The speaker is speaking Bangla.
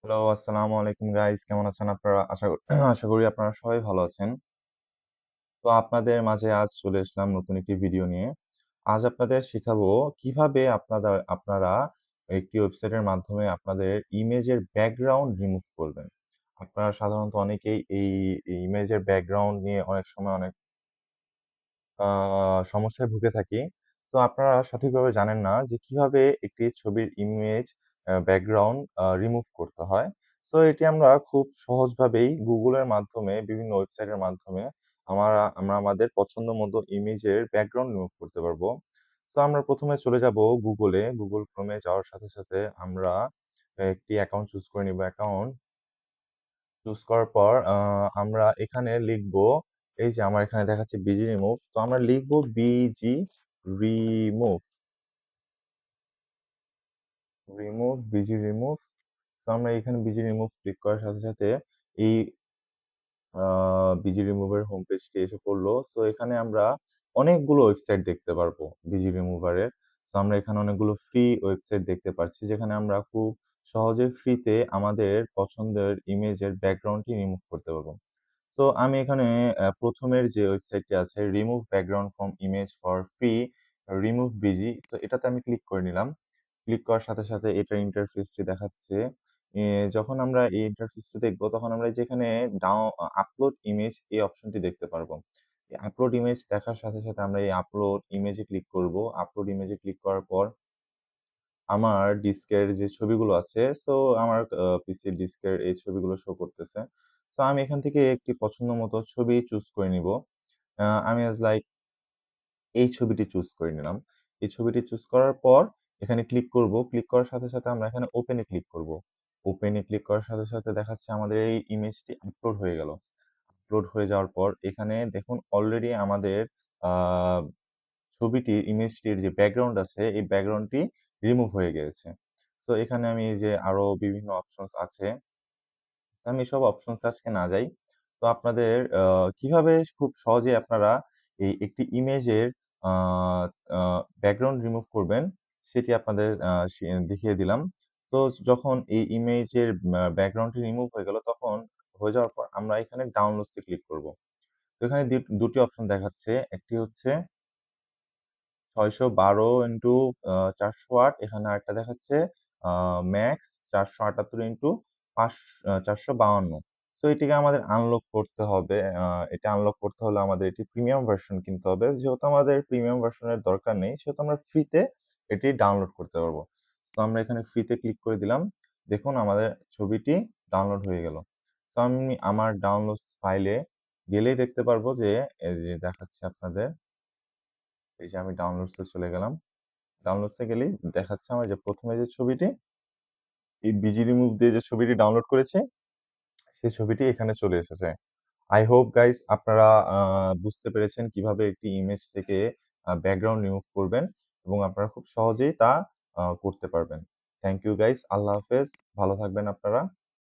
হ্যালো, আসসালামু আলাইকুম গাইস। কেমন আছেন আপনারা? আশা করি আপনারা সবাই ভালো আছেন। তো আপনাদের মাঝে আজ চলে আসলাম নতুন একটি ভিডিও নিয়ে। আজ আপনাদের শিখাবো কিভাবে আপনারা একটি ওয়েবসাইটের মাধ্যমে আপনাদের ইমেজের ব্যাকগ্রাউন্ড রিমুভ করবেন। আপনারা সাধারণত অনেকেই এই ইমেজের ব্যাকগ্রাউন্ড নিয়ে অনেক সময় অনেক আ সমস্যায় ভুগে থাকি। সো আপনারা সঠিকভাবে জানেন না যে কিভাবে একটি ছবির ইমেজ ব্যাকগ্রাউন্ড রিমুভ করতে হয়। সো এটি আমরা খুব সহজভাবেই Google এর মাধ্যমে বিভিন্ন ওয়েবসাইটের মাধ্যমে আমরা আমাদের পছন্দ মতো ইমেজের ব্যাকগ্রাউন্ড রিমুভ করতে পারবো। সো আমরা ১ম এ চলে যাব Google এ। Google Chrome এ যাওয়ার সাথে আমরা একটি অ্যাকাউন্ট চুজ করে নিব। অ্যাকাউন্ট চুজ করার পর আমরা এখানে লিখব, এই যে আমার এখানে দেখাচ্ছে বিজি রিমুভ। তো আমরা লিখব busy remove, busy remove. So আমরা এখানে বিজি রিমুভ ক্লিক করার সাথে এই আ বিজি রিমুভার হোম পেজটি এসে পড়ল। সো এখানে আমরা অনেকগুলো ওয়েবসাইট দেখতে পারবো বিজি রিমুভারের। সো আমরা এখানে অনেকগুলো ফ্রি ওয়েবসাইট দেখতে পারছি, যেখানে আমরা খুব সহজে ফ্রিতে আমাদের পছন্দের ইমেজের ব্যাকগ্রাউন্ডটি রিমুভ করতে পারবো। সো আমি এখানে ১ম এর যে ওয়েবসাইটটি আছে remove background from image for free remove bg, তো এটাতে আমি ক্লিক করে নিলাম। ক্লিক করার সাথে এটার ইন্টারফেসটি দেখাচ্ছে। এ যখন আমরা এই ইন্টারফেসটি দেখব, তখন আমরা যেখানে আপলোড ইমেজ এই অপশনটি দেখতে পারবো। এই আপলোড ইমেজ দেখার সাথে আমরা এই আপলোড ইমেজে ক্লিক করব। আপলোড ইমেজে ক্লিক করার পর আমার ডিস্কের যে ছবিগুলো আছে, সো আমার পিসির ডিস্কের এই ছবিগুলো শো করতেছে। সো আমি এখান থেকে একটি পছন্দ মতো ছবি চুজ করে নিবো। আমি as লাইক এই ছবিটি চুজ করে নিলাম। এই ছবিটি চুজ করার পর এখানে ক্লিক করব। ক্লিক করার সাথে আমরা এখানে ওপেন এ ক্লিক করব। ওপেন এ ক্লিক করার সাথে দেখাচ্ছে আমাদের এই ইমেজটি আপলোড হয়ে গেল। আপলোড হয়ে যাওয়ার পর এখানে দেখুন অলরেডি আমাদের আ ছবিটির ইমেজটির যে ব্যাকগ্রাউন্ড আছে, এই ব্যাকগ্রাউন্ডটি রিমুভ হয়ে গিয়েছে। সো এখানে আমি এই যে আরো বিভিন্ন অপশনস আছে, আমি এসব অপশনস আজকে না যাই। তো আপনাদের কিভাবে খুব সহজেই আপনারা এই একটি ইমেজের আ আ ব্যাকগ্রাউন্ড রিমুভ করবেন, সেটি আপনাদের দেখিয়ে দিলাম। সো যখন এই ইমেজের ব্যাকগ্রাউন্ডটি রিমুভ হয়ে গেল, তখন হয়ে যাওয়ার পর আমরা এখানে ডাউনলোডস এ ক্লিক করব। তো এখানে ২ টি অপশন দেখাচ্ছে। একটি হচ্ছে ৬১২ ৪০০ ওয়াট, এখানে আরেকটা দেখাচ্ছে আ ম্যাক্স ৪৭৮ ৪৫২ সো এটিকে আমাদের আনলক করতে হবে। এটা আনলক করতে হলে আমাদের এটি প্রিমিয়াম ভার্সন কিনতে হবে। যেহেতু আমাদের প্রিমিয়াম ভার্সনের দরকার নেই, সেহেতু আমরা ফ্রিতে এটি ডাউনলোড করতে পারবো। সো আমরা এখানে ফ্রিতে ক্লিক করে দিলাম। দেখুন আমাদের ছবিটি ডাউনলোড হয়ে গেল। সো আমি আমার ডাউনলোডস ফাইলে গেলেই দেখতে পারবো যে এই যে দেখাচ্ছে আপনাদের, এই যে আমি ডাউনলোডস এ চলে গেলাম। ডাউনলোডস এ গেলেই দেখাচ্ছে আমার যে ১ম এ যে ছবিটি, এই বিজি রিমুভ দিয়ে যে ছবিটি ডাউনলোড করেছি, সেই ছবিটি এখানে চলে এসেছে। I hope guys আপনারা আ বুঝতে পেরেছেন কিভাবে একটি ইমেজ থেকে ব্যাকগ্রাউন্ড রিমুভ করবেন এবং আপনারা খুব সহজেই তা করতে পারবেন। Thank you guys. আল্লাহ হাফেজ। ভালো থাকবেন আপনারা।